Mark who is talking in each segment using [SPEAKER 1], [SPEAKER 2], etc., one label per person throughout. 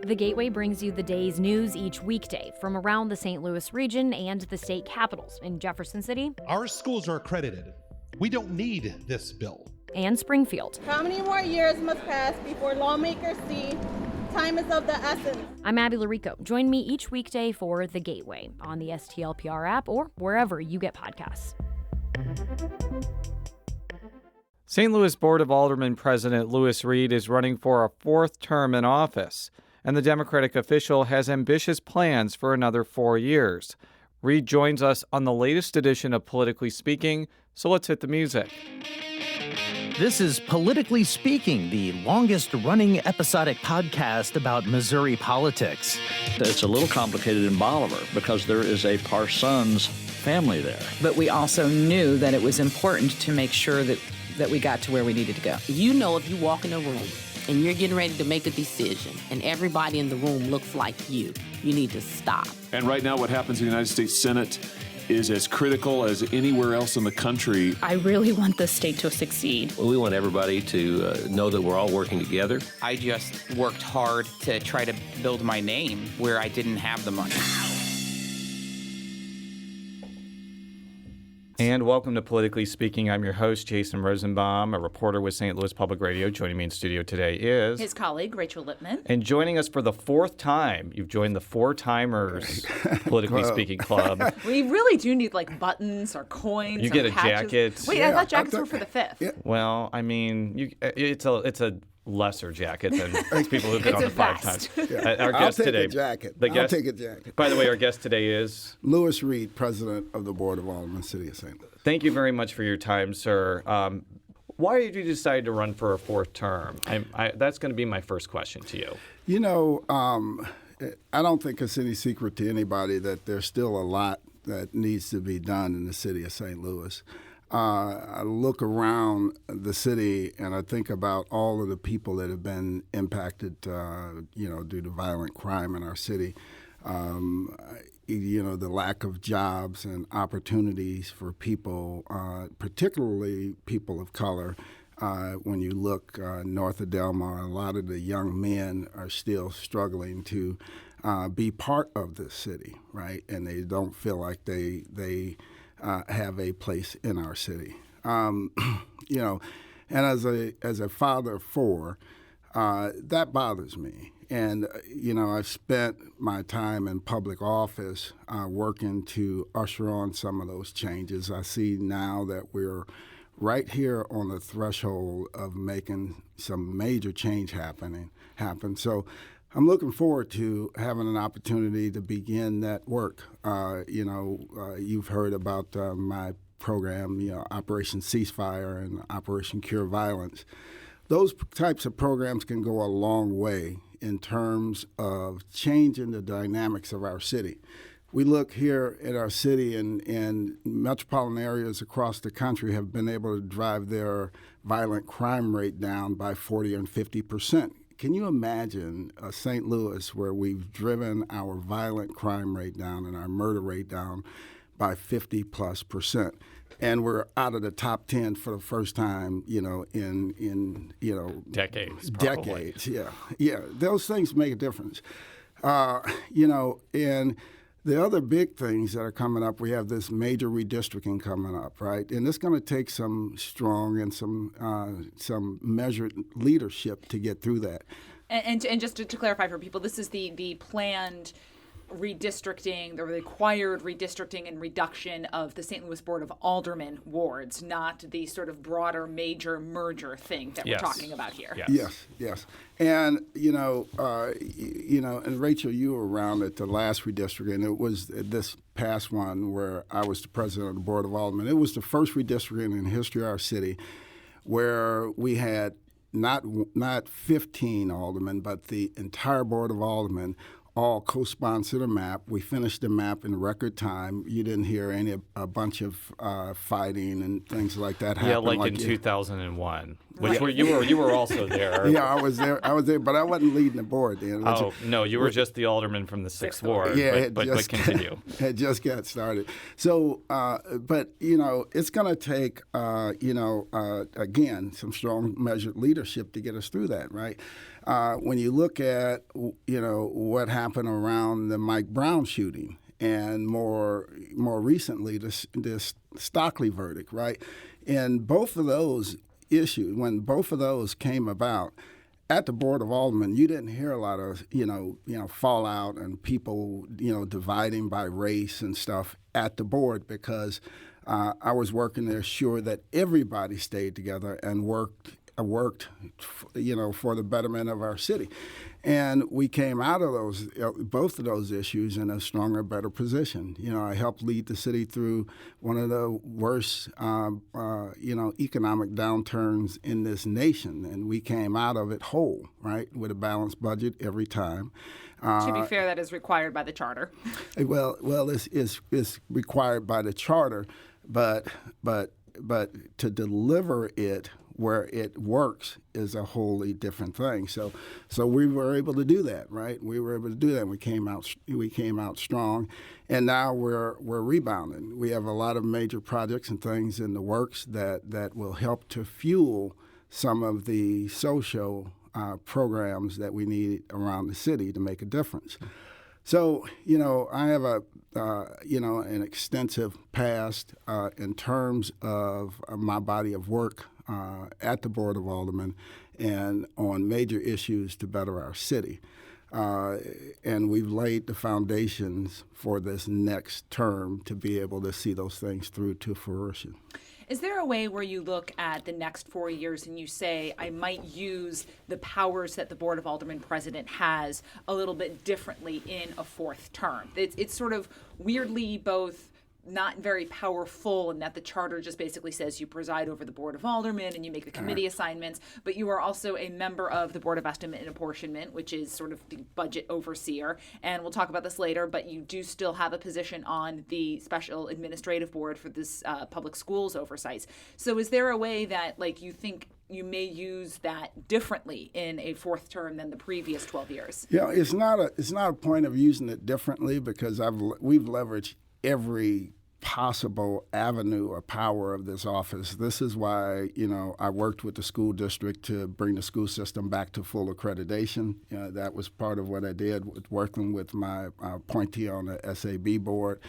[SPEAKER 1] The Gateway brings you the day's news each weekday from around the St. Louis region and the state capitals in Jefferson City.
[SPEAKER 2] Our schools are accredited. We don't need this bill.
[SPEAKER 1] And Springfield.
[SPEAKER 3] How many more years must pass before lawmakers see time is of the essence?
[SPEAKER 1] I'm Abby Larico. Join me each weekday for The Gateway on the STLPR app or wherever you get podcasts.
[SPEAKER 4] St. Louis Board of Aldermen President Louis Reed is running for a fourth term in office, and the Democratic official has ambitious plans for another 4 years. Reed joins us on the latest edition of Politically Speaking, so let's hit the music.
[SPEAKER 5] This is Politically Speaking, the longest-running episodic podcast about Missouri politics.
[SPEAKER 6] It's a little complicated in Bolivar because there is a Parsons family there.
[SPEAKER 7] But we also knew that it was important to make sure that we got to where we needed to go.
[SPEAKER 8] You know, if you walk in a room and you're getting ready to make a decision and everybody in the room looks like you need to stop.
[SPEAKER 9] And right now what happens in the United States Senate is as critical as anywhere else in the country.
[SPEAKER 10] I really want the state to succeed.
[SPEAKER 11] Well, we want everybody to know that we're all working together.
[SPEAKER 12] I just worked hard to try to build my name where I didn't have the money.
[SPEAKER 4] And welcome to Politically Speaking. I'm your host, Jason Rosenbaum, a reporter with St. Louis Public Radio. Joining me in studio today is
[SPEAKER 10] his colleague, Rachel Lippmann.
[SPEAKER 4] And joining us for the fourth time, you've joined the Four-Timers Politically Speaking Club.
[SPEAKER 10] We really do need like buttons or coins.
[SPEAKER 4] You
[SPEAKER 10] or
[SPEAKER 4] get a
[SPEAKER 10] patches.
[SPEAKER 4] jacket.
[SPEAKER 10] Wait, I thought jackets were for the fifth.
[SPEAKER 4] Yeah. Well, I mean, it's a lesser jacket than people who've been on the 5 times.
[SPEAKER 13] Yeah.
[SPEAKER 4] Our guest today.
[SPEAKER 13] I'll take a jacket.
[SPEAKER 4] By the way, our guest today is
[SPEAKER 13] Louis Reed, President of the Board of Aldermen, City of St. Louis.
[SPEAKER 4] Thank you very much for your time, sir. Why did you decide to run for a fourth term? That's going to be my first question to you.
[SPEAKER 13] You know, I don't think it's any secret to anybody that there's still a lot that needs to be done in the city of St. Louis. I look around the city and I think about all of the people that have been impacted, due to violent crime in our city. The lack of jobs and opportunities for people, particularly people of color. When you look north of Delmar, a lot of the young men are still struggling to be part of this city, right? And they don't feel like they have a place in our city. And as a father of 4, that bothers me. And, I've spent my time in public office working to usher on some of those changes. I see now that we're right here on the threshold of making some major change happen. So I'm looking forward to having an opportunity to begin that work. You've heard about my program, Operation Ceasefire and Operation Cure Violence. Those types of programs can go a long way in terms of changing the dynamics of our city. We look here at our city and metropolitan areas across the country have been able to drive their violent crime rate down by 40 and 50%. Can you imagine St. Louis where we've driven our violent crime rate down and our murder rate down by 50+%? And we're out of the top 10 for the first time, in
[SPEAKER 4] decades.
[SPEAKER 13] Probably. Decades, yeah. Those things make a difference, And the other big things that are coming up, we have this major redistricting coming up, right? And it's going to take some strong and some measured leadership to get through that.
[SPEAKER 10] And just to clarify for people, this is the planned redistricting, the required redistricting and reduction of the St. Louis Board of Aldermen wards, not the sort of broader major merger thing that we're talking about here.
[SPEAKER 13] Yes. And, and Rachel, you were around at the last redistricting. It was this past one where I was the president of the Board of Aldermen. It was the first redistricting in the history of our city where we had not 15 aldermen, but the entire Board of Aldermen all co-sponsored a map. We finished the map in record time. You didn't hear a bunch of fighting and things like that happen.
[SPEAKER 4] Yeah, like in 2001. Which were you were also there.
[SPEAKER 13] Yeah, I was there, but I wasn't leading the board then.
[SPEAKER 4] Oh, no, you were just the alderman from the 6th Ward.
[SPEAKER 13] Yeah,
[SPEAKER 4] but continue.
[SPEAKER 13] Had just got started. So, but, it's going to take, again, some strong measured leadership to get us through that, right? When you look at, what happened around the Mike Brown shooting, and more recently this Stockley verdict, right? And both of those issues, when both of those came about, at the Board of Aldermen, you didn't hear a lot of fallout and people dividing by race and stuff at the board, because I was working to ensure that everybody stayed together and worked for the betterment of our city. And we came out of both of those issues in a stronger, better position. I helped lead the city through one of the worst, economic downturns in this nation, and we came out of it whole, right, with a balanced budget every time.
[SPEAKER 10] To be fair, that is required by the charter.
[SPEAKER 13] Well, it's required by the charter, but to deliver it where it works is a wholly different thing. So we were able to do that, right? We were able to do that. We came out strong, and now we're rebounding. We have a lot of major projects and things in the works that will help to fuel some of the social programs that we need around the city to make a difference. So, I have an extensive past in terms of my body of work at the Board of Aldermen and on major issues to better our city. And we've laid the foundations for this next term to be able to see those things through to fruition.
[SPEAKER 10] Is there a way where you look at the next 4 years and you say, I might use the powers that the Board of Aldermen president has a little bit differently in a fourth term? It's sort of weirdly both not very powerful in that the charter just basically says you preside over the Board of Aldermen and you make the committee assignments, but you are also a member of the Board of Estimate and Apportionment, which is sort of the budget overseer. And we'll talk about this later, but you do still have a position on the Special Administrative Board for this public schools oversight. So is there a way that you think you may use that differently in a fourth term than the previous 12 years?
[SPEAKER 13] Yeah, it's not a point of using it differently, because we've leveraged every possible avenue or power of this office. This is why, I worked with the school district to bring the school system back to full accreditation. That was part of what I did, working with my appointee on the SAB board.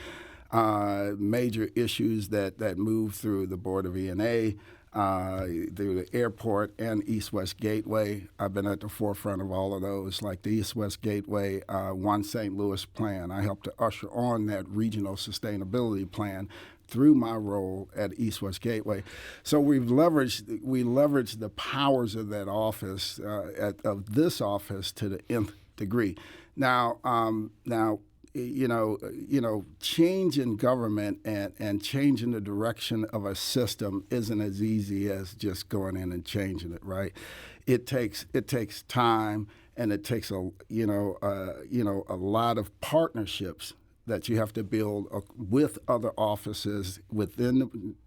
[SPEAKER 13] Major issues that moved through the Board of E&A, through the airport and East-West Gateway. I've been at the forefront of all of those, like the East-West Gateway, One St. Louis plan. I helped to usher on that regional sustainability plan through my role at East-West Gateway. So we leveraged the powers of that office, of this office, to the nth degree. Now, change in government and changing the direction of a system isn't as easy as just going in and changing it, right? It takes time, and it takes a lot of partnerships that you have to build with other offices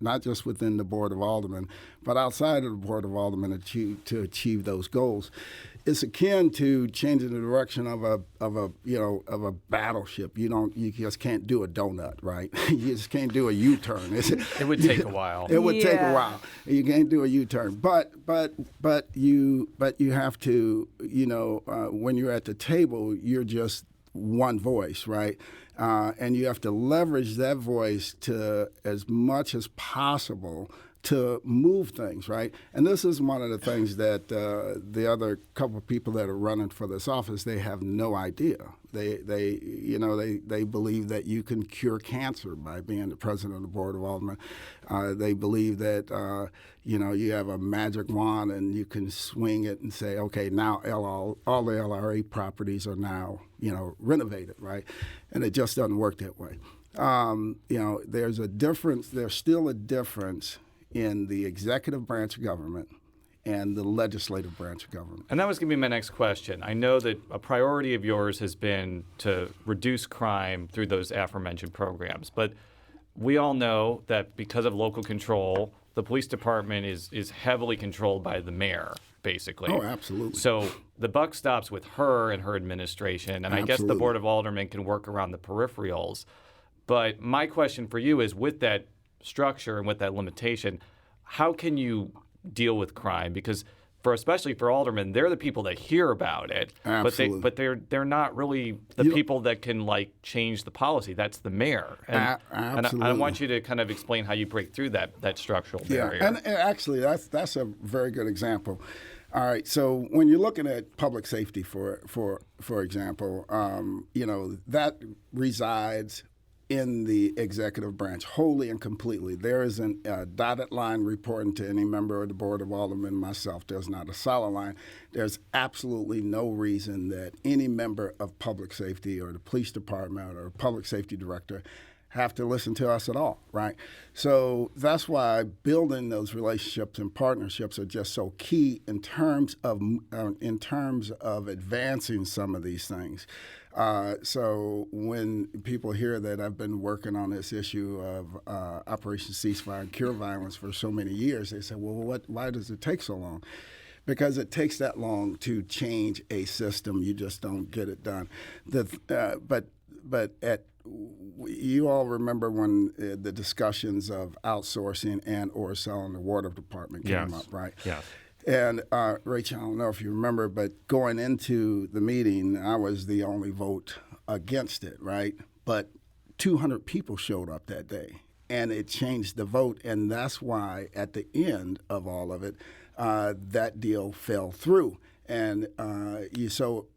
[SPEAKER 13] not just within the Board of Aldermen, but outside of the Board of Aldermen to achieve those goals. It's akin to changing the direction of a battleship. You just can't do a donut, right? You just can't do a U-turn.
[SPEAKER 4] It would take a while.
[SPEAKER 13] It would take a while. You can't do a U-turn, but you have to, when you're at the table, you're just one voice, right? And you have to leverage that voice to as much as possible to move things, right? And this is one of the things that the other couple of people that are running for this office, they have no idea. They believe that you can cure cancer by being the president of the Board of Aldermen. They believe that you have a magic wand and you can swing it and say, okay, now all the LRA properties are now renovated, right? And it just doesn't work that way. There's a difference. There's still a difference in the executive branch of government and the legislative branch of government.
[SPEAKER 4] And that was going to be my next question. I know that a priority of yours has been to reduce crime through those aforementioned programs, but we all know that because of local control, the police department is heavily controlled by the mayor, basically.
[SPEAKER 13] Oh, absolutely.
[SPEAKER 4] So the buck stops with her and her administration, and I guess the Board of Aldermen can work around the peripherals. But my question for you is, with that structure and with that limitation, how can you deal with crime? Because especially for aldermen, they're the people that hear about it,
[SPEAKER 13] Absolutely.
[SPEAKER 4] but they're not really the people that can change the policy. That's the mayor. And I want you to kind of explain how you break through that structural barrier.
[SPEAKER 13] And actually, that's a very good example. All right, so when you're looking at public safety, for example, that resides in the executive branch wholly and completely. There isn't a dotted line reporting to any member of the Board of Aldermen, myself. There's not a solid line. There's absolutely no reason that any member of public safety or the police department or public safety director have to listen to us at all, right? So that's why building those relationships and partnerships are just so key in terms of advancing some of these things. So when people hear that I've been working on this issue of Operation Ceasefire and Cure Violence for so many years, they say, well, why does it take so long? Because it takes that long to change a system. You just don't get it done. You all remember when the discussions of outsourcing and or selling the water department came up, right?
[SPEAKER 4] Yes.
[SPEAKER 13] And Rachel, I don't know if you remember, but going into the meeting, I was the only vote against it, right? But 200 people showed up that day, and it changed the vote. And that's why at the end of all of it, that deal fell through. And so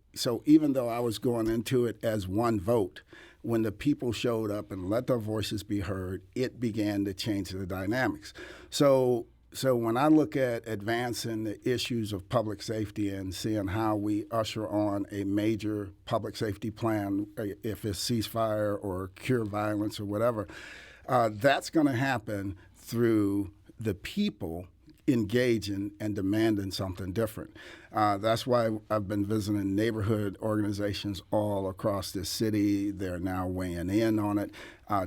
[SPEAKER 13] even though I was going into it as one vote, when the people showed up and let their voices be heard, it began to change the dynamics. So when I look at advancing the issues of public safety and seeing how we usher on a major public safety plan, if it's ceasefire or cure violence or whatever, that's going to happen through the people engaging and demanding something different. That's why I've been visiting neighborhood organizations all across this city. They're now weighing in on it.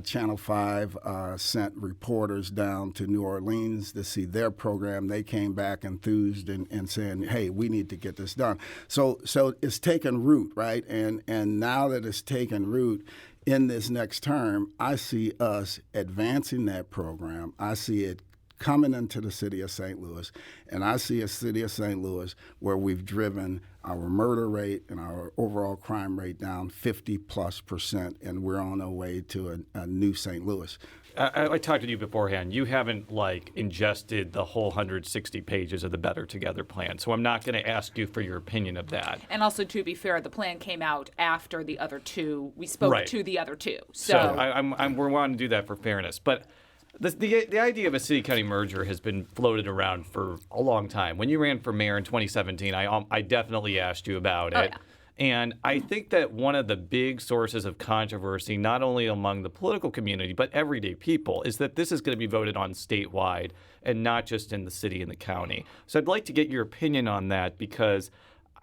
[SPEAKER 13] Channel 5 sent reporters down to New Orleans to see their program. They came back enthused and saying, hey, we need to get this done. So it's taken root, right? And now that it's taken root, in this next term, I see us advancing that program. I see it coming into the city of St. Louis, and I see a city of St. Louis where we've driven our murder rate and our overall crime rate down 50+%, and we're on our way to a new St. Louis.
[SPEAKER 4] I talked to you beforehand. You haven't ingested the whole 160 pages of the Better Together plan, so I'm not going to ask you for your opinion of that.
[SPEAKER 10] And also, to be fair, the plan came out after the other two. We spoke to the other two.
[SPEAKER 4] So we're wanting to do that for fairness, but the idea of a city-county merger has been floated around for a long time. When you ran for mayor in 2017, I definitely asked you about it. Yeah. And I think that one of the big sources of controversy, not only among the political community, but everyday people, is that this is going to be voted on statewide and not just in the city and the county. So I'd like to get your opinion on that, because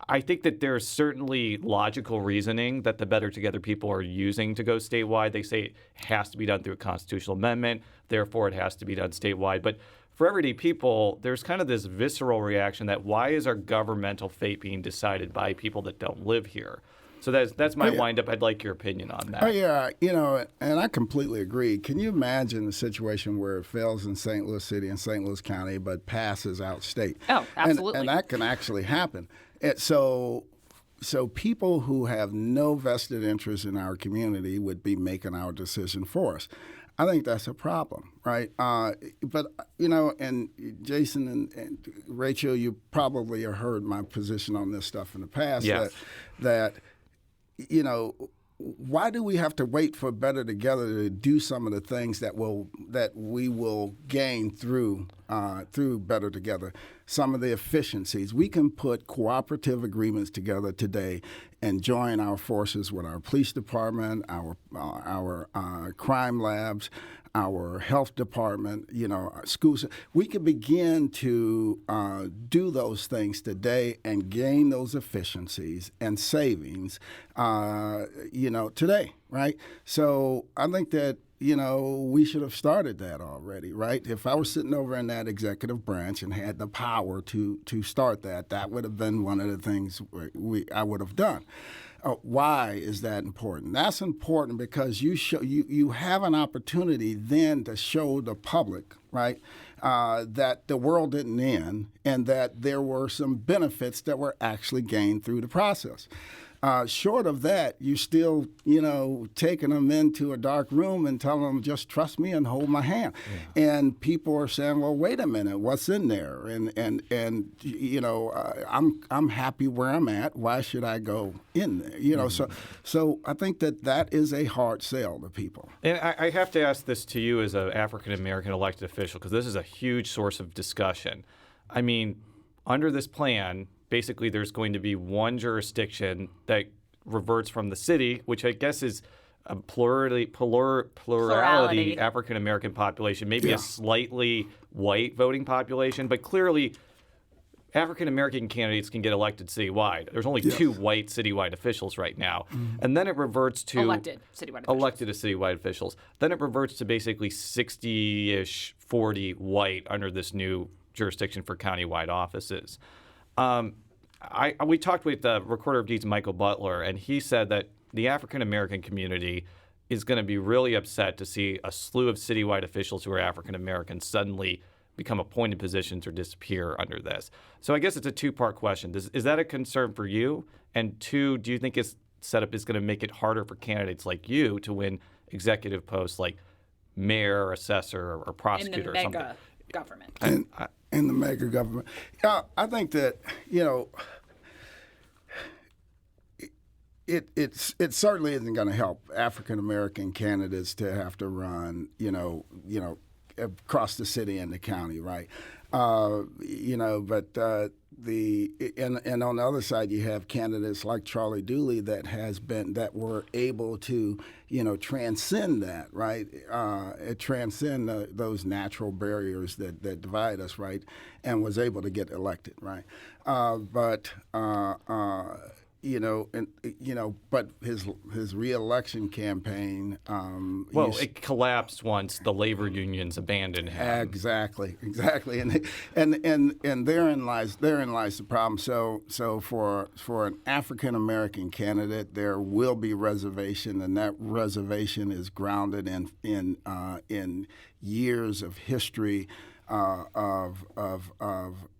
[SPEAKER 4] I think that there's certainly logical reasoning that the Better Together people are using to go statewide. They say it has to be done through a constitutional amendment, therefore it has to be done statewide. But for everyday people, there's kind of this visceral reaction that why is our governmental fate being decided by people that don't live here? So that's my wind-up. I'd like your opinion on that.
[SPEAKER 13] Oh, yeah. And I completely agree. Can you imagine a situation where it fails in St. Louis City and St. Louis County but passes out state?
[SPEAKER 10] Oh, absolutely.
[SPEAKER 13] And that can actually happen. So people who have no vested interest in our community would be making our decision for us. I think that's a problem, right? But, and Jason and Rachel, you probably have heard my position on this stuff in the past.
[SPEAKER 4] Yes.
[SPEAKER 13] That why do we have to wait for Better Together to do some of the things that we will gain through Better Together? Some of the efficiencies. We can put cooperative agreements together today and join our forces with our police department, our crime labs, our health department, schools. We can begin to do those things today and gain those efficiencies and savings, today, right? So I think that we should have started that already, right? If I were sitting over in that executive branch and had the power to start that would have been one of the things I would have done. Why is that important? That's important because you have an opportunity then to show the public, right, that the world didn't end and that there were some benefits that were actually gained through the process. Short of that, you still, taking them into a dark room and telling them, just trust me and hold my hand. Yeah. And people are saying, well, wait a minute, what's in there? And I'm happy where I'm at. Why should I go in there? So I think that is a hard sell to people.
[SPEAKER 4] And I have to ask this to you as an African-American elected official, because this is a huge source of discussion. I mean, under this plan, basically, there's going to be one jurisdiction that reverts from the city, which I guess is a plurality African-American population, maybe a slightly white voting population, but clearly African-American candidates can get elected citywide. There's only two white citywide officials right now. Mm-hmm. And then it reverts to
[SPEAKER 10] elected citywide officials. Then it reverts to basically 60-ish, 40 white under this new jurisdiction for countywide offices. We talked with the Recorder of Deeds, Michael Butler, and he said that the African-American community is going to be really upset to see a slew of citywide officials who are African-American suddenly become appointed positions or disappear under this. So I guess it's a two-part question. Is that a concern for you? And two, do you think its setup is going to make it harder for candidates like you to win executive posts like mayor, assessor, or prosecutor or something? Government.
[SPEAKER 13] In the mega government. I think that, it certainly isn't going to help African-American candidates to have to run, across the city and the county, right? But and on the other side, you have candidates like Charlie Dooley that were able to, transcend that, right? Transcend those natural barriers that divide us, right? And was able to get elected, right? But his reelection campaign.
[SPEAKER 4] It collapsed once the labor unions abandoned him.
[SPEAKER 13] Exactly, and therein lies the problem. So for an African American candidate, there will be reservation, and that reservation is grounded in years of history of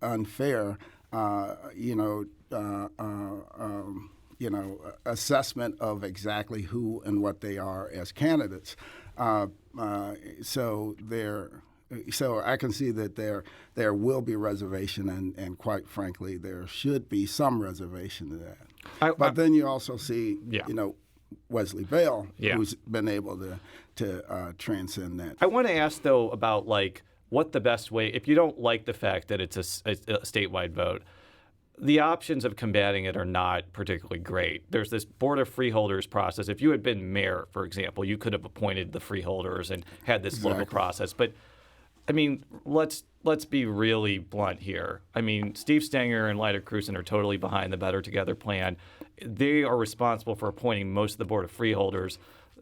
[SPEAKER 13] unfair. Assessment of exactly who and what they are as candidates. So I can see that there will be reservation, and quite frankly, there should be some reservation to that. But then you also see, Wesley Bell, who's been able to transcend that.
[SPEAKER 4] I want to ask, though, about what the best way, if you don't like the fact that it's a statewide vote, the options of combating it are not particularly great. There's this Board of Freeholders process. If you had been mayor, for example, you could have appointed the freeholders and had this local process. But, I mean, let's be really blunt here. I mean, Steve Stenger and Lyda Crewson are totally behind the Better Together plan. They are responsible for appointing most of the Board of Freeholders.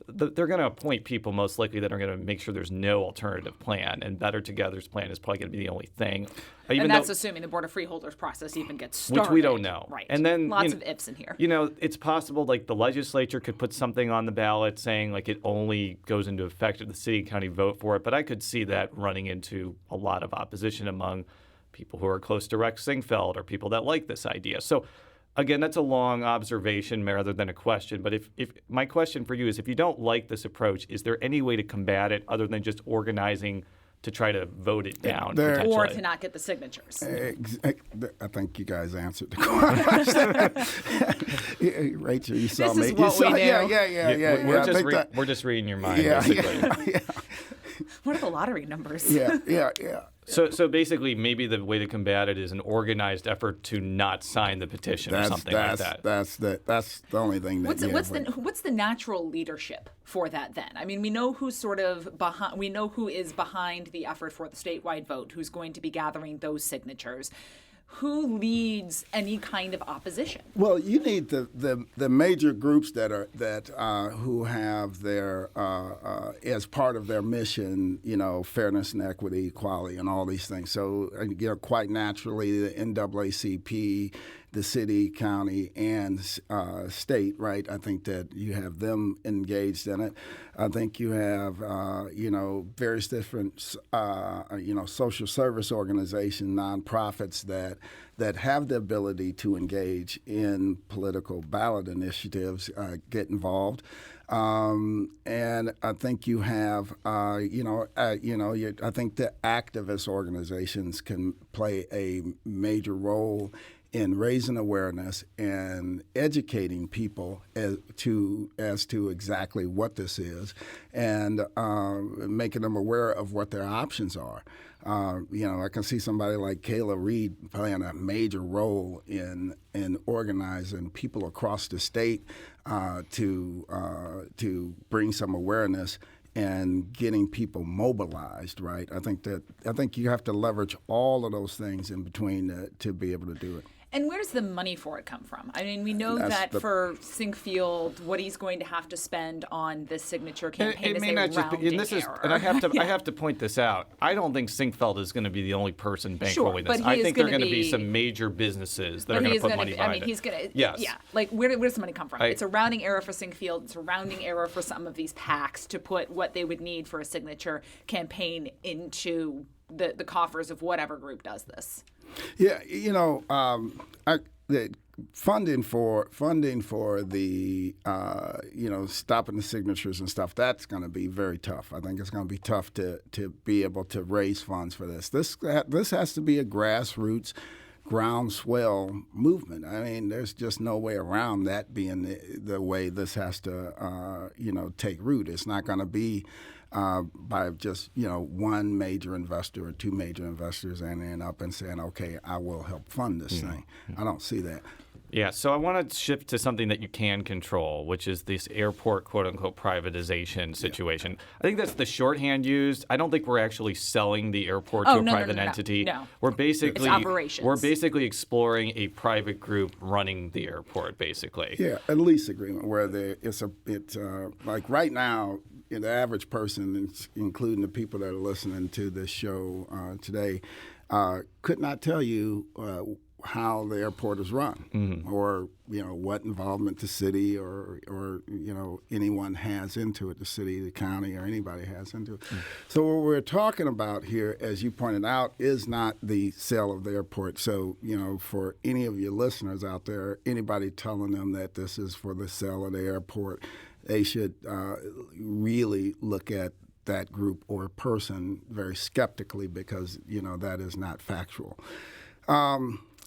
[SPEAKER 4] They're going to appoint people most likely that are going to make sure there's no alternative plan, and Better Together's plan is probably going to be the only thing.
[SPEAKER 10] And that's assuming the Board of Freeholders process even gets started.
[SPEAKER 4] Which we don't know.
[SPEAKER 10] Right.
[SPEAKER 4] And then
[SPEAKER 10] lots of ifs in here.
[SPEAKER 4] It's possible the legislature could put something on the ballot saying it only goes into effect if the city and county vote for it. But I could see that running into a lot of opposition among people who are close to Rex Sinquefield or people that like this idea. So again, that's a long observation rather than a question. But if my question for you is, if you don't like this approach, is there any way to combat it other than just organizing to try to vote it down?
[SPEAKER 10] Or to not get the signatures?
[SPEAKER 13] I think you guys answered the question. Rachel, you saw me.
[SPEAKER 10] This is what we do.
[SPEAKER 13] Yeah.
[SPEAKER 4] We're just reading your mind, basically.
[SPEAKER 13] Yeah.
[SPEAKER 10] What are the lottery numbers?
[SPEAKER 13] Yeah.
[SPEAKER 4] So basically, maybe the way to combat it is an organized effort to not sign the petition or something like that.
[SPEAKER 13] That's the only thing that.
[SPEAKER 10] What's the natural leadership for that then? I mean, we know who's sort of behind. We know who is behind the effort for the statewide vote, who's going to be gathering those signatures. who leads any kind of opposition?
[SPEAKER 13] Well, you need the major groups that who have their as part of their mission, fairness and equity, equality, and all these things. So, quite naturally, the NAACP, the city, county, and state, right? I think that you have them engaged in it. I think you have, various different, social service organizations, nonprofits that have the ability to engage in political ballot initiatives, get involved. And I think you have, I think the activist organizations can play a major role in raising awareness and educating people as to exactly what this is, and making them aware of what their options are. I can see somebody like Kayla Reed playing a major role in organizing people across the state to bring some awareness and getting people mobilized, right? I think you have to leverage all of those things in between to be able to do it.
[SPEAKER 10] And where does the money for it come from? I mean, we know that for Sinkfield, what he's going to have to spend on this signature campaign is a rounding error.
[SPEAKER 4] And I have to point this out. I don't think Sinkfield is going to be the only person bankrolling this.
[SPEAKER 10] But
[SPEAKER 4] I think there are going to be some major businesses that are going to put money behind it.
[SPEAKER 10] He's going to.
[SPEAKER 4] Yes.
[SPEAKER 10] Yeah. Like, where does the money come from? It's a rounding error for Sinkfield. It's a rounding error for some of these PACs to put what they would need for a signature campaign into the coffers of whatever group does this.
[SPEAKER 13] Yeah, the funding for the stopping the signatures and stuff, that's going to be very tough. I think it's going to be tough to be able to raise funds for this. This has to be a grassroots, groundswell movement. I mean, there's just no way around that being the way this has to take root. It's not going to be by just one major investor or two major investors ending up and saying, okay, I will help fund this thing. I don't see that.
[SPEAKER 4] Yeah, so I want to shift to something that you can control, which is this airport quote-unquote privatization situation. Yeah. I think that's the shorthand used. I don't think we're actually selling the airport to a private entity.
[SPEAKER 10] No.
[SPEAKER 4] We're basically
[SPEAKER 10] it's operations.
[SPEAKER 4] We're basically exploring a private group running the airport, basically.
[SPEAKER 13] Yeah, a lease agreement where it's like right now, the average person, including the people that are listening to this show today, could not tell you how the airport is run, or what involvement the city or anyone has into it, the city, the county, or anybody has into it. So what we're talking about here, as you pointed out, is not the sale of the airport. So for any of your listeners out there, anybody telling them that this is for the sale of the airport, they should really look at that group or person very skeptically, because that is not factual.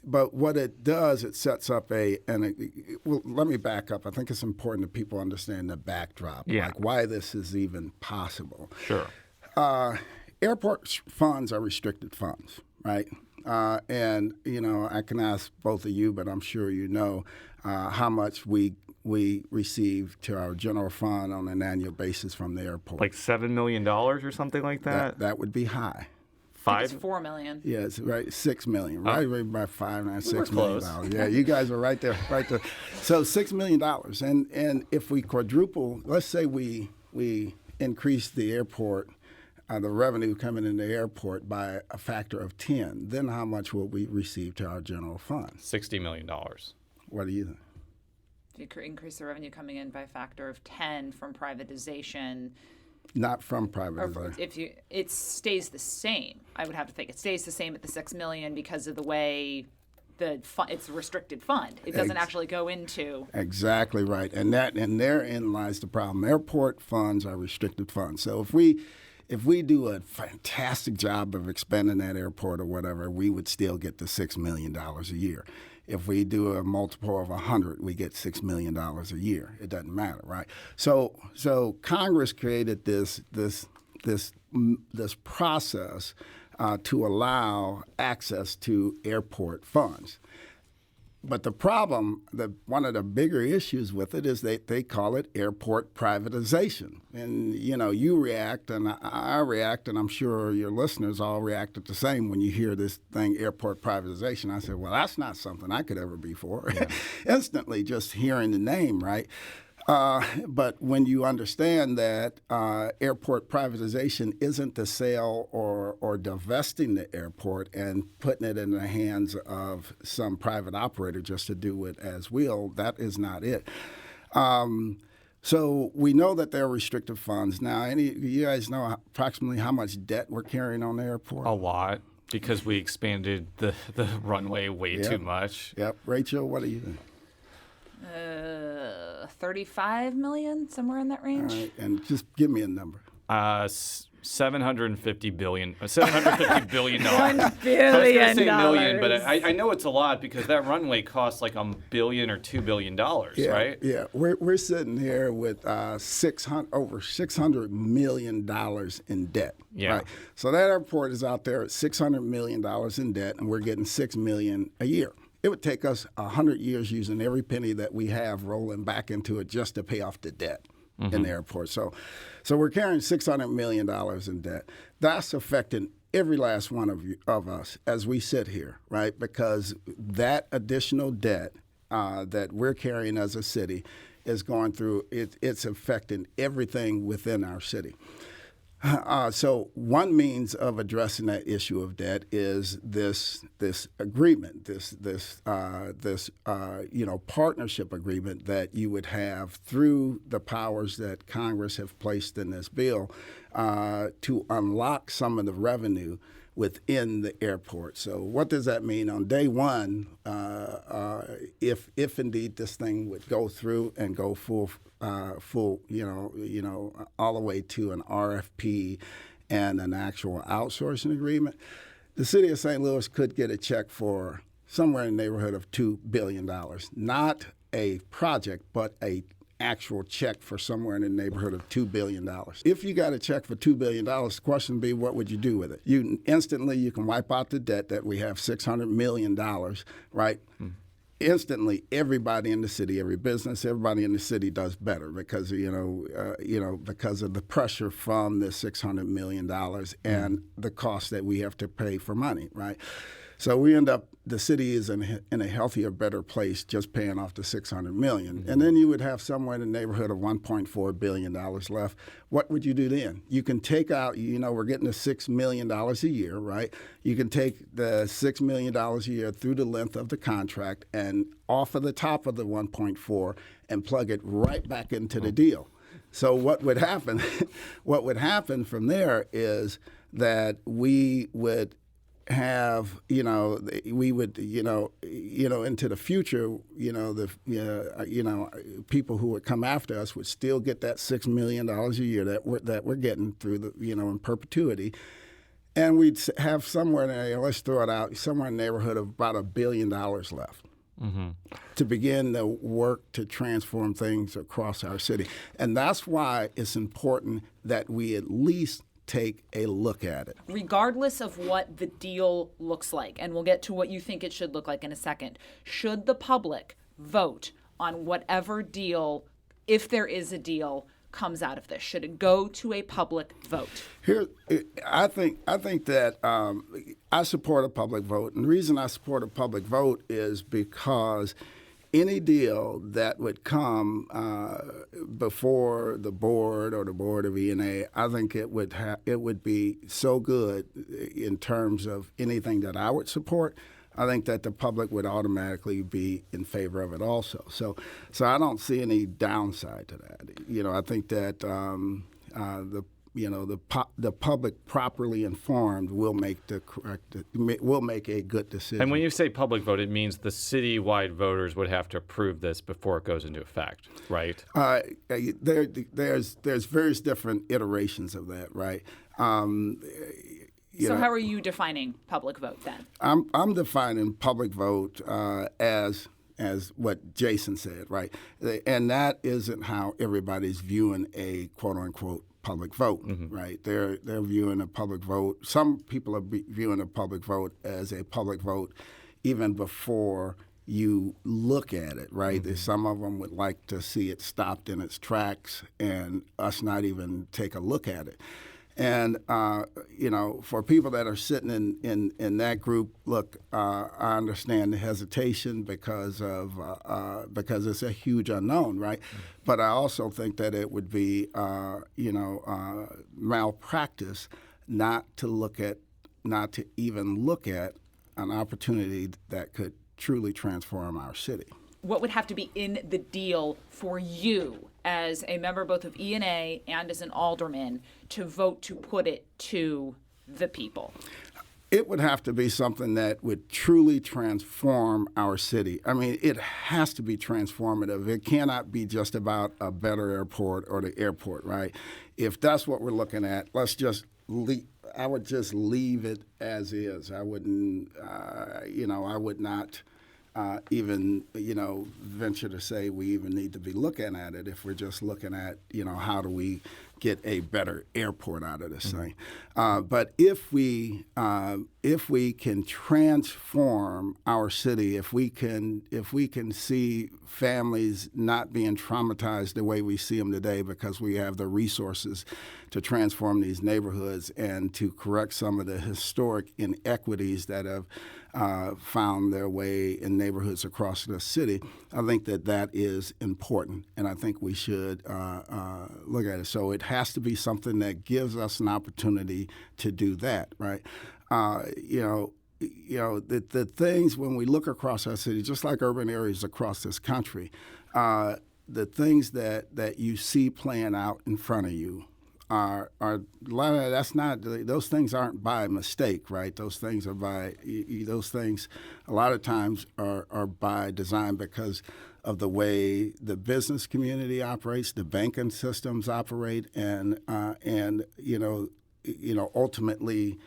[SPEAKER 13] But what it does, it sets up let me back up. I think it's important that people understand the backdrop, like why this is even possible.
[SPEAKER 4] Sure.
[SPEAKER 13] Airport funds are restricted funds, right? And I can ask both of you, but I'm sure how much we receive to our general fund on an annual basis from the airport.
[SPEAKER 4] Like $7 million or something like that?
[SPEAKER 13] That would be high.
[SPEAKER 10] It's $4 million.
[SPEAKER 13] Yeah, it's right. $6 million. Right about $6 million. Yeah, you guys are right there. So $6 million, and if we quadruple, let's say we increase the airport, the revenue coming in the airport by a factor of 10, then how much will we receive to our general fund?
[SPEAKER 4] $60 million.
[SPEAKER 13] What do you think?
[SPEAKER 10] If you increase the revenue coming in by a factor of 10 from privatization.
[SPEAKER 13] Not from privatization.
[SPEAKER 10] It stays the same, I would have to think. It stays the same at the $6 million because of the way it's a restricted fund. It doesn't actually go into.
[SPEAKER 13] Exactly right, and therein lies the problem. Airport funds are restricted funds. So if we do a fantastic job of expanding that airport or whatever, we would still get the $6 million a year. If we do a multiple of 100, we get $6 million a year. It doesn't matter, right? So Congress created this process to allow access to airport funds. But the problem, one of the bigger issues with it is they call it airport privatization. And, you react and I react, and I'm sure your listeners all reacted the same when you hear this thing, airport privatization. I said, well, that's not something I could ever be for. Yeah. Instantly, just hearing the name, right? But when you understand that airport privatization isn't the sale or divesting the airport and putting it in the hands of some private operator just to do it as will, that is not it. So we know that there are restricted funds. Now, you guys know approximately how much debt we're carrying on the airport?
[SPEAKER 4] A lot, because we expanded the runway way too much.
[SPEAKER 13] Yep. Rachel, what do you think?
[SPEAKER 10] 35 million, somewhere in that range.
[SPEAKER 13] All right, and just give me a number.
[SPEAKER 4] $750 billion. $750 billion.
[SPEAKER 7] $1 billion.
[SPEAKER 4] I was going to say million, but I know it's a lot because that runway costs like $1 billion or $2 billion, right?
[SPEAKER 13] Yeah, we're sitting here with over $600 million in debt.
[SPEAKER 4] Yeah.
[SPEAKER 13] Right? So that airport is out there at $600 million in debt, and we're getting $6 million a year. It would take us 100 years using every penny that we have rolling back into it just to pay off the debt in the airport. So we're carrying $600 million in debt. That's affecting every last one of us as we sit here, right? Because that additional debt that we're carrying as a city is going through, it's affecting everything within our city. So one means of addressing that issue of debt is this agreement, this partnership agreement that you would have through the powers that Congress have placed in this bill to unlock some of the revenue within the airport. So what does that mean? On day one, if indeed this thing would go through and go full, all the way to an RFP and an actual outsourcing agreement, the city of St. Louis could get a check for somewhere in the neighborhood of $2 billion. Not a project, but a actual check for somewhere in the neighborhood of $2 billion. If you got a check for $2 billion, the question would be, what would you do with it? You can wipe out the debt that we have, $600 million, right? Instantly, everybody in the city, every business, everybody in the city does better because because of the pressure from the $600 million and the cost that we have to pay for money, right? So we end up, the city is in a healthier, better place just paying off the $600 million. And then you would have somewhere in the neighborhood of $1.4 billion left. What would you do then? You can take out, we're getting the $6 million a year, right? You can take the $6 million a year through the length of the contract and off of the top of the 1.4 and plug it right back into the deal. So what would happen? What would happen from there is that we would have, we would, into the future, people who would come after us would still get that $6 million a year that we're getting through the, in perpetuity. And we'd have somewhere, let's throw it out, somewhere in the neighborhood of about $1 billion left. To begin the work to transform things across our city. And that's why it's important that we at least take a look at it.
[SPEAKER 10] Regardless of what the deal looks like, and we'll get to what you think it should look like in a second, should the public vote on whatever deal, if there is a deal, comes out of this? Should it go to a public vote?
[SPEAKER 13] I think that I support a public vote. And the reason I support a public vote is because any deal that would come before the board or the board of E&A, I think it would be so good in terms of anything that I would support. I think that the public would automatically be in favor of it also. So I don't see any downside to that. I think that the public properly informed will make a good decision.
[SPEAKER 4] And when you say public vote, it means the citywide voters would have to approve this before it goes into effect, right?
[SPEAKER 13] There's various different iterations of that, right?
[SPEAKER 10] So how are you defining public vote then?
[SPEAKER 13] I'm defining public vote as what Jason said, right? And that isn't how everybody's viewing a quote unquote public vote, right? They're viewing a public vote. Some people are viewing a public vote as a public vote even before you look at it, right? Some of them would like to see it stopped in its tracks and us not even take a look at it. And, for people that are sitting in that group, look, I understand the hesitation because it's a huge unknown, right? But I also think that it would be, malpractice not to even look at an opportunity that could truly transform our city.
[SPEAKER 10] What would have to be in the deal for you as a member both of E&A and as an alderman to vote to put it to the people?
[SPEAKER 13] It would have to be something that would truly transform our city. I mean, it has to be transformative. It cannot be just about a better airport or the airport, right? If that's what we're looking at, let's just I would just leave it as is. I wouldn't, I would not even, venture to say we even need to be looking at it if we're just looking at, how do we get a better airport out of this thing. But if we can transform our city, if we can see families not being traumatized the way we see them today because we have the resources to transform these neighborhoods and to correct some of the historic inequities that have found their way in neighborhoods across the city, I think that is important, and I think we should look at it. So it has to be something that gives us an opportunity to do that, right? The things when we look across our city, just like urban areas across this country, the things that you see playing out in front of you are a lot of that's not those things aren't by mistake, right? Those things are those things a lot of times are by design because of the way the business community operates, the banking systems operate, and ultimately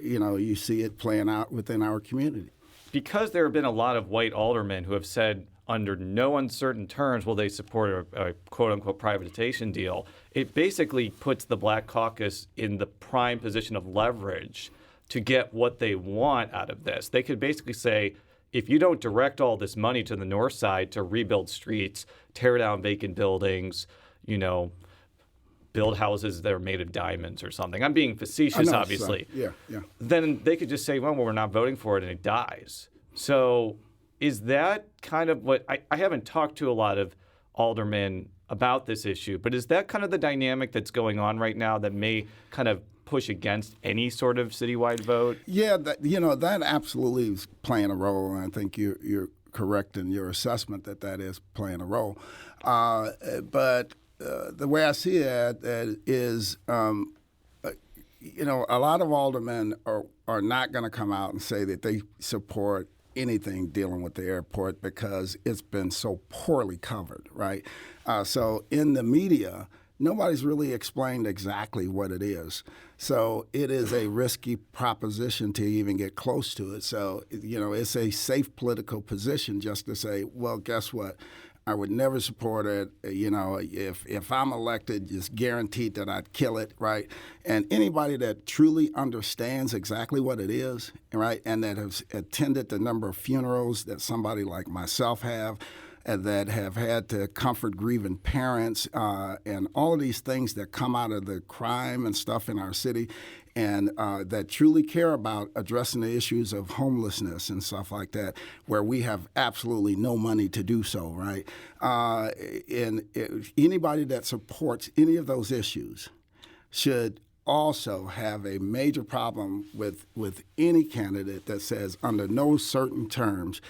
[SPEAKER 13] you see it playing out within our community.
[SPEAKER 4] Because there have been a lot of white aldermen who have said under no uncertain terms will they support a quote-unquote privatization deal, it basically puts the Black Caucus in the prime position of leverage to get what they want out of this. They could basically say, if you don't direct all this money to the north side to rebuild streets, tear down vacant buildings, build houses that are made of diamonds or something. I'm being facetious, obviously.
[SPEAKER 13] Yeah.
[SPEAKER 4] Then they could just say, well, we're not voting for it, and it dies. So is that kind of what I haven't talked to a lot of aldermen about this issue, but is that kind of the dynamic that's going on right now that may kind of push against any sort of citywide vote?
[SPEAKER 13] Yeah, that absolutely is playing a role, and I think you're correct in your assessment that is playing a role. But the way I see it is, a lot of aldermen are not going to come out and say that they support anything dealing with the airport because it's been so poorly covered, right? So in the media, nobody's really explained exactly what it is. So it is a risky proposition to even get close to it. So, it's a safe political position just to say, well, guess what? I would never support it. If I'm elected, it's guaranteed that I'd kill it, right? And anybody that truly understands exactly what it is, right, and that has attended the number of funerals that somebody like myself have, and that have had to comfort grieving parents, and all of these things that come out of the crime and stuff in our city, and that truly care about addressing the issues of homelessness and stuff like that, where we have absolutely no money to do so, right? And anybody that supports any of those issues should also have a major problem with any candidate that says, under no certain terms,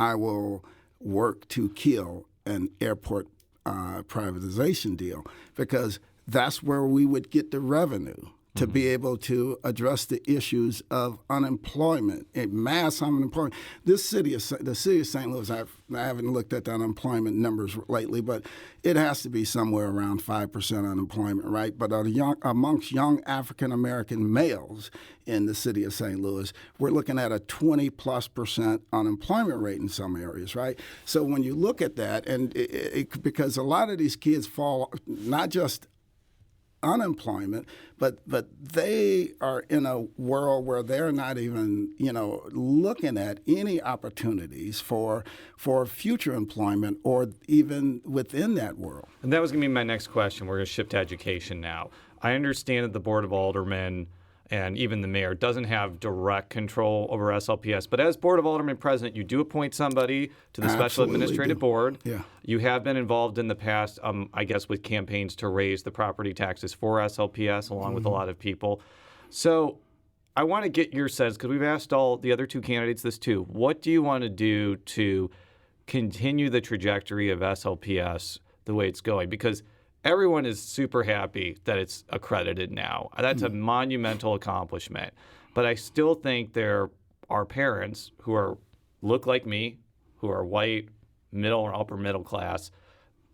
[SPEAKER 13] I will work to kill an airport privatization deal, because that's where we would get the revenue to be able to address the issues of unemployment and mass unemployment. The city of St. Louis, I haven't looked at the unemployment numbers lately, but it has to be somewhere around 5% unemployment, right? But amongst young African-American males in the city of St. Louis, we're looking at a 20+% unemployment rate in some areas, right? So when you look at that, and because a lot of these kids fall not just unemployment, but they are in a world where they're not even, looking at any opportunities for future employment or even within that world.
[SPEAKER 4] And that was going to be my next question. We're going to shift to education now. I understand that the Board of Aldermen and even the mayor doesn't have direct control over SLPS. But as Board of Aldermen president, you do appoint somebody to the Special Administrative Board.
[SPEAKER 13] Yeah.
[SPEAKER 4] You have been involved in the past, I guess, with campaigns to raise the property taxes for SLPS, along with a lot of people. So I want to get your sense, because we've asked all the other two candidates this too. What do you want to do to continue the trajectory of SLPS the way it's going? Because everyone is super happy that it's accredited now. That's a monumental accomplishment. But I still think there are parents who look like me, who are white, middle or upper middle class,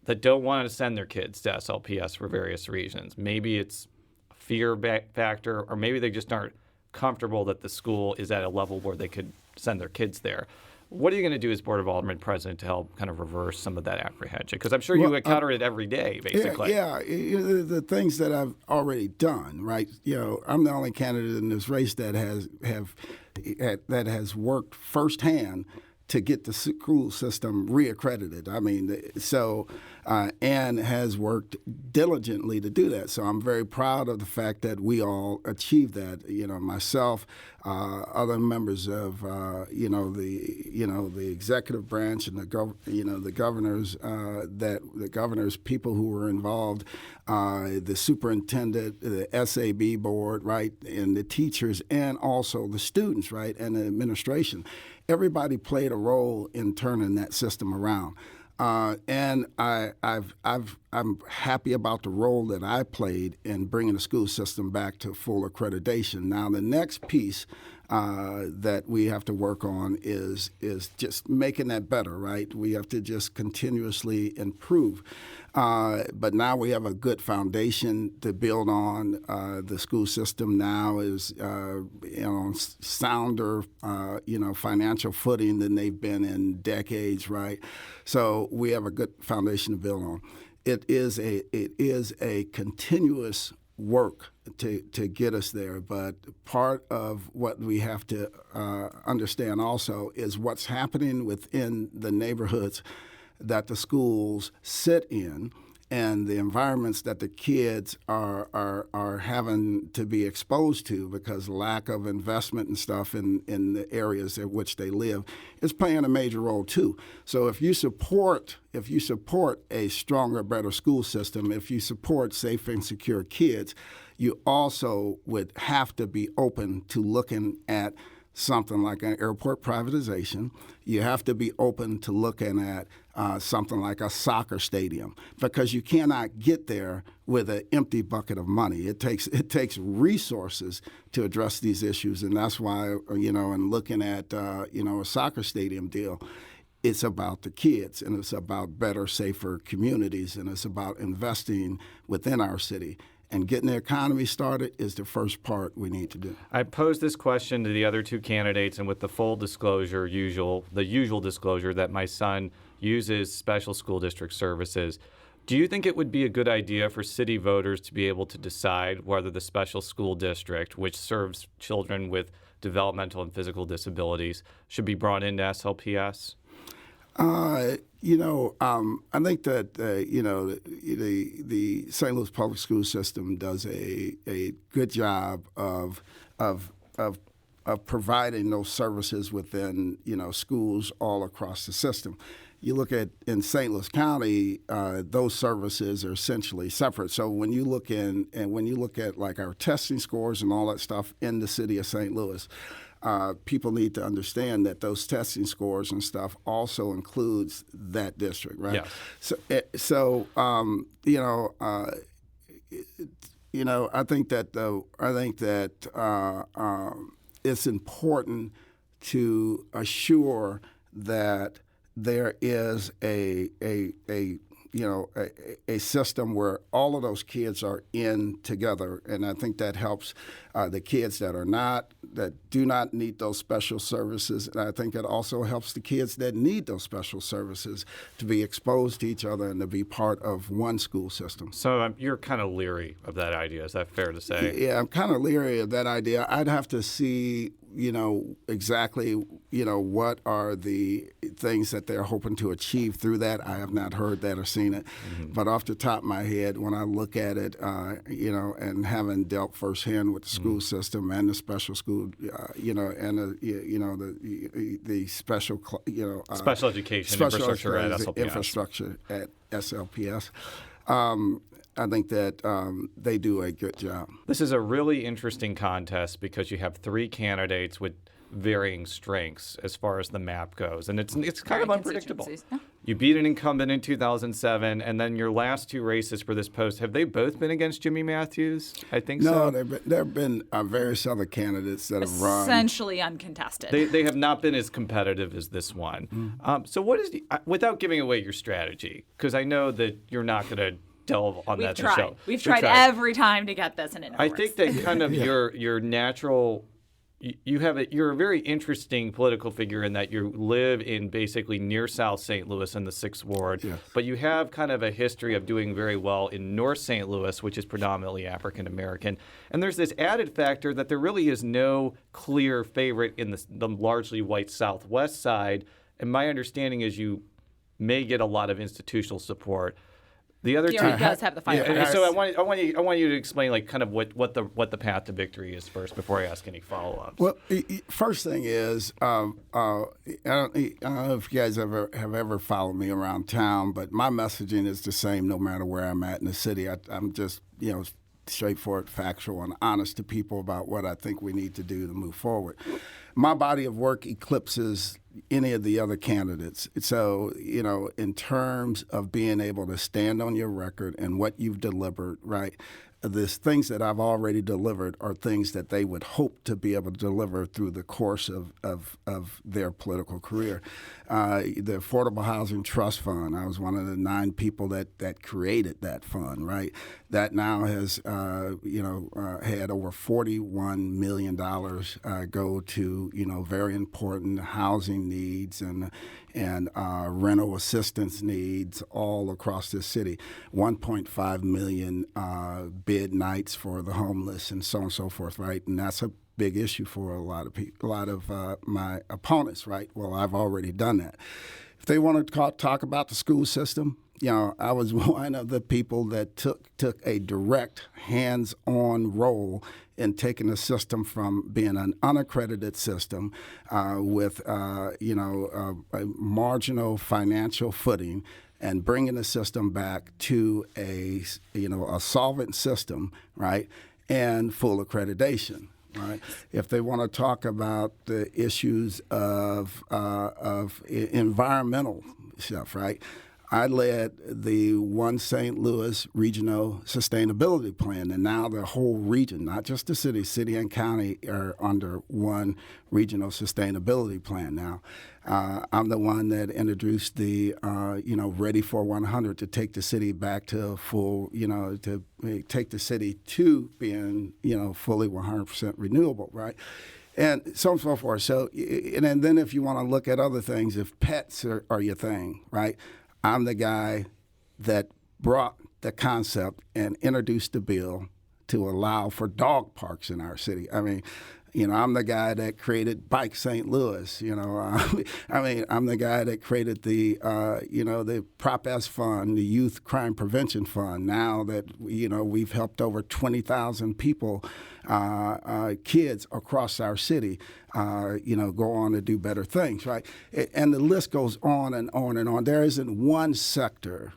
[SPEAKER 4] that don't want to send their kids to SLPS for various reasons. Maybe it's a fear factor, or maybe they just aren't comfortable that the school is at a level where they could send their kids there. What are you going to do as Board of Aldermen president to help kind of reverse some of that apprehension? Because I'm sure you encounter it every day, basically.
[SPEAKER 13] Yeah, the things that I've already done, right? I'm the only candidate in this race that has worked firsthand to get the school system reaccredited. I mean, and has worked diligently to do that. So I'm very proud of the fact that we all achieved that. Myself, other members of the executive branch and the governors, people who were involved, the superintendent, the SAB board, right, and the teachers, and also the students, right, and the administration. Everybody played a role in turning that system around. And I'm happy about the role that I played in bringing the school system back to full accreditation. Now, the next piece that we have to work on is just making that better, right? We have to just continuously improve. But now we have a good foundation to build on. The school system now is on sounder, financial footing than they've been in decades, right? So we have a good foundation to build on. It is a continuous work to get us there, but part of what we have to understand also is what's happening within the neighborhoods that the schools sit in and the environments that the kids are having to be exposed to because lack of investment and stuff in the areas in which they live is playing a major role too. So if you support a stronger, better school system, if you support safe and secure kids, you also would have to be open to looking at something like an airport privatization. You have to be open to looking at something like a soccer stadium because you cannot get there with an empty bucket of money. It takes resources to address these issues, and that's why in looking at a soccer stadium deal, it's about the kids and it's about better, safer communities and it's about investing within our city. And getting the economy started is the first part we need to do.
[SPEAKER 4] I posed this question to the other two candidates, and with the full disclosure, the usual disclosure that my son uses special school district services. Do you think it would be a good idea for city voters to be able to decide whether the special school district, which serves children with developmental and physical disabilities, should be brought into SLPS?
[SPEAKER 13] I think that the St. Louis public school system does a good job of providing those services within schools all across the system. You look at in St. Louis County, those services are essentially separate. So when you look at like our testing scores and all that stuff in the city of St. Louis. People need to understand that those testing scores and stuff also includes that district, right?
[SPEAKER 4] Yeah.
[SPEAKER 13] I think that it's important to assure that there is a a system where all of those kids are in together, and I think that helps the kids that do not need those special services, and I think it also helps the kids that need those special services to be exposed to each other and to be part of one school system.
[SPEAKER 4] So you're kind of leery of that idea. Is that fair to say?
[SPEAKER 13] Yeah, I'm kind of leery of that idea. I'd have to see, exactly, what are the things that they're hoping to achieve through that. I have not heard that or seen it. Mm-hmm. But off the top of my head, when I look at it, and having dealt firsthand with the school system and the special school, and the special,
[SPEAKER 4] special education infrastructure at SLPS.
[SPEAKER 13] Infrastructure at SLPS. I think that they do a good job.
[SPEAKER 4] This is a really interesting contest because you have three candidates with varying strengths as far as the map goes, and it's kind of unpredictable. No. You beat an incumbent in 2007, and then your last two races for this post, have they both been against Jimmy Matthews? I think so.
[SPEAKER 13] No, there have been various other candidates that have run.
[SPEAKER 10] Essentially uncontested.
[SPEAKER 4] They have not been as competitive as this one. Mm-hmm. So what is without giving away your strategy, because I know that you're not going to delve on that in the show.
[SPEAKER 10] We've tried every time to get this, and it
[SPEAKER 4] I think that kind of your natural. You're a very interesting political figure in that you live in basically near South St. Louis in the 6th Ward, but you have kind of a history of doing very well in North St. Louis, which is predominantly African American. And there's this added factor that there really is no clear favorite in the largely white Southwest side. And my understanding is you may get a lot of institutional support. The other two
[SPEAKER 10] does have the final.
[SPEAKER 4] So I want you to explain like kind of what the path to victory is first before I ask any follow-ups.
[SPEAKER 13] Well, first thing is I don't know if you guys have ever followed me around town, but my messaging is the same no matter where I'm at in the city. I'm just straightforward, factual, and honest to people about what I think we need to do to move forward. My body of work eclipses any of the other candidates. So, in terms of being able to stand on your record and what you've delivered, right? The things that I've already delivered are things that they would hope to be able to deliver through the course of their political career. The Affordable Housing Trust Fund, I was one of the 9 people that created that fund, right? That now has, had over $41 million go to, very important housing needs and rental assistance needs all across the city. 1.5 million bid nights for the homeless and so on and so forth, right? And that's a big issue for a lot of people, a lot of my opponents, right? Well, I've already done that. If they want to talk about the school system, I was one of the people that took a direct hands-on role in taking the system from being an unaccredited system with a marginal financial footing and bringing the system back to a solvent system, right, and full accreditation. Right. If they want to talk about the issues of environmental stuff, right, I led the One St. Louis Regional Sustainability Plan, and now the whole region, not just the city and county, are under one regional sustainability plan now. I'm the one that introduced the, Ready for 100 to take the city back to full, to take the city to being, fully 100% renewable, right? And so on and so forth. So, and then if you want to look at other things, if pets are your thing, right? I'm the guy that brought the concept and introduced the bill to allow for dog parks in our city. I mean, I'm the guy that created Bike St. Louis. I'm the guy that created the Prop S Fund, the Youth Crime Prevention Fund. Now that we've helped over 20,000 people, kids across our city, go on to do better things, right? And the list goes on and on and on. There isn't one sector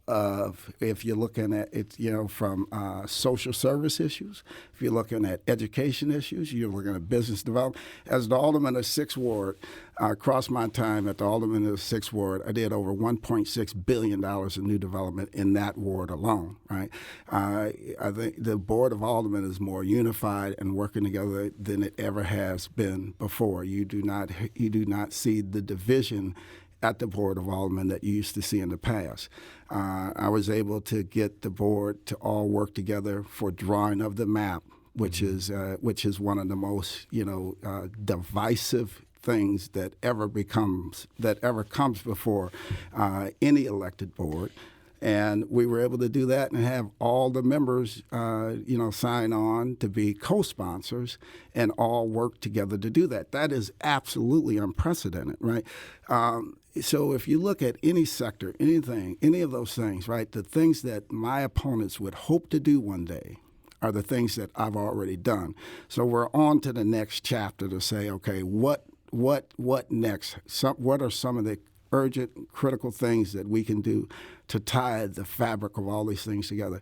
[SPEAKER 13] of, if you're looking at it, from social service issues, if you're looking at education issues, you're looking at business development. As the alderman of 6th Ward, across my time at the alderman of 6th Ward, I did over $1.6 billion in new development in that ward alone, right? I think the Board of Aldermen is more unified and working together than it ever has been before. You do not see the division at the Board of Aldermen that you used to see in the past. I was able to get the board to all work together for drawing of the map, which is one of the most divisive things that ever comes before any elected board. And we were able to do that and have all the members, sign on to be co-sponsors and all work together to do that. That is absolutely unprecedented, right? So if you look at any sector, anything, any of those things, right, the things that my opponents would hope to do one day are the things that I've already done. So we're on to the next chapter to say, okay, what next? What are some of the urgent, critical things that we can do to tie the fabric of all these things together?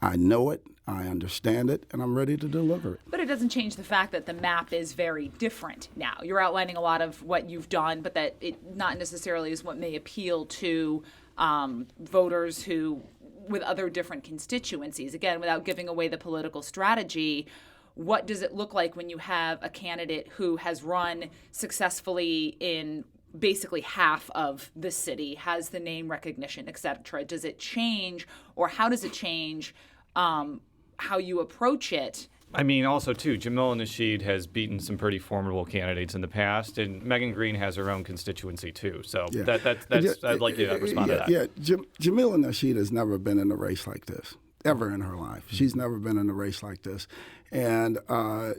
[SPEAKER 13] I know it, I understand it, and I'm ready to deliver it.
[SPEAKER 10] But it doesn't change the fact that the map is very different now. You're outlining a lot of what you've done, but that it not necessarily is what may appeal to voters who, with other different constituencies. Again, without giving away the political strategy, what does it look like when you have a candidate who has run successfully in basically half of the city, has the name recognition, et cetera? Does it change, or how does it change how you approach it?
[SPEAKER 4] I mean, also, too, Jamilah Nasheed has beaten some pretty formidable candidates in the past, and Megan Green has her own constituency, too. So that's I'd like you to respond to that.
[SPEAKER 13] Yeah, Jamilah Nasheed has never been in a race like this, ever in her life. She's never been in a race like this. And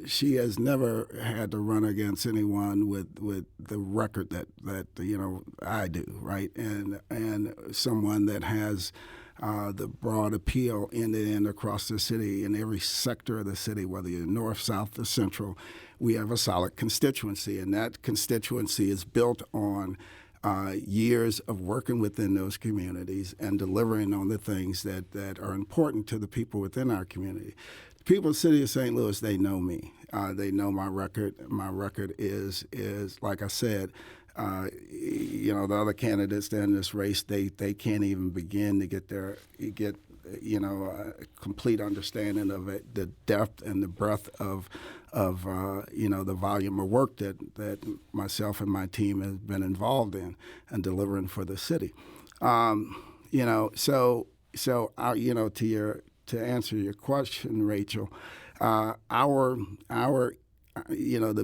[SPEAKER 13] she has never had to run against anyone with the record that I do, right? And someone that has the broad appeal end to end across the city, in every sector of the city, whether you're north, south, or central. We have a solid constituency, and that constituency is built on years of working within those communities and delivering on the things that are important to the people within our community. The people of the city of St. Louis, they know me. They know my record. My record is like I said, the other candidates that are in this race, they can't even begin to get a complete understanding of it, the depth and the breadth of the volume of work that myself and my team has been involved in and delivering for the city. To answer your question, Rachel, the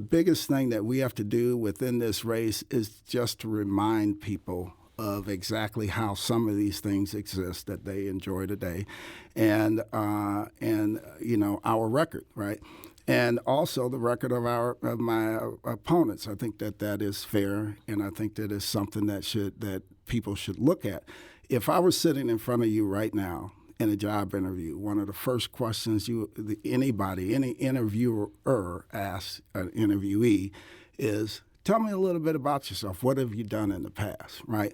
[SPEAKER 13] biggest thing that we have to do within this race is just to remind people of exactly how some of these things exist that they enjoy today, and our record, right? And also the record of my opponents. I think that is fair, and I think that is something that people should look at. If I was sitting in front of you right now in a job interview, one of the first questions any interviewer asks an interviewee is, tell me a little bit about yourself. What have you done in the past, right?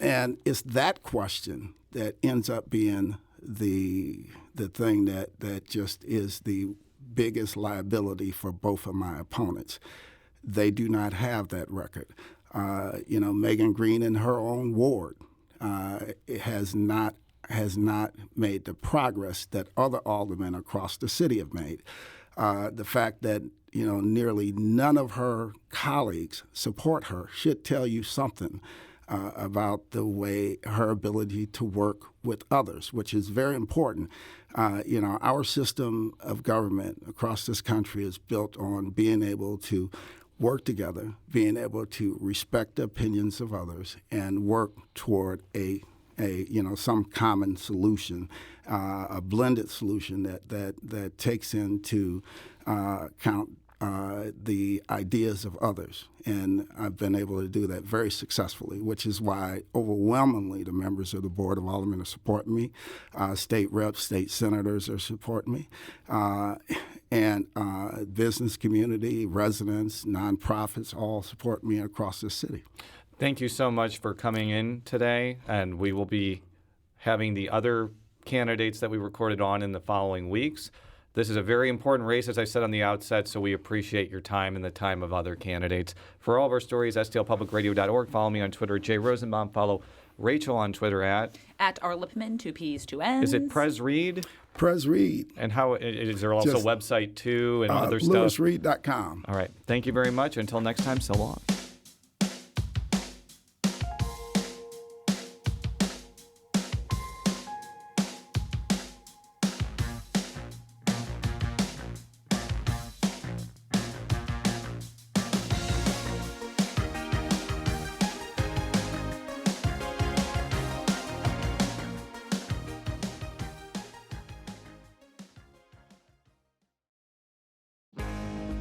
[SPEAKER 13] And it's that question that ends up being the thing that just is the biggest liability for both of my opponents. They do not have that record. Megan Green in her own ward has not made the progress that other aldermen across the city have made. The fact that nearly none of her colleagues support her should tell you something about the way her ability to work with others, which is very important. Our system of government across this country is built on being able to work together, being able to respect the opinions of others, and work toward some common solution, a blended solution that takes into account the ideas of others. And I've been able to do that very successfully, which is why overwhelmingly the members of the Board of Aldermen are supporting me. State reps, state senators are supporting me. And business community, residents, nonprofits all support me across the city.
[SPEAKER 4] Thank you so much for coming in today, and we will be having the other candidates that we recorded on in the following weeks. This is a very important race, as I said on the outset, so we appreciate your time and the time of other candidates. For all of our stories, stlpublicradio.org. Follow me on Twitter, J. Rosenbaum. Follow Rachel on Twitter at
[SPEAKER 10] R. Lippmann, 2 P's, 2 N's.
[SPEAKER 4] Is it Pres Reed?
[SPEAKER 13] Pres Reed.
[SPEAKER 4] And how is there also a website, too, and other stuff?
[SPEAKER 13] LewisReed.com.
[SPEAKER 4] All right. Thank you very much. Until next time, so long.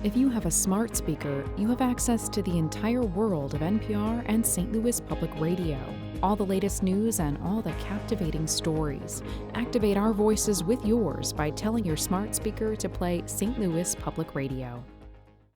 [SPEAKER 14] If you have a smart speaker, you have access to the entire world of NPR and St. Louis Public Radio. All the latest news and all the captivating stories. Activate our voices with yours by telling your smart speaker to play St. Louis Public Radio.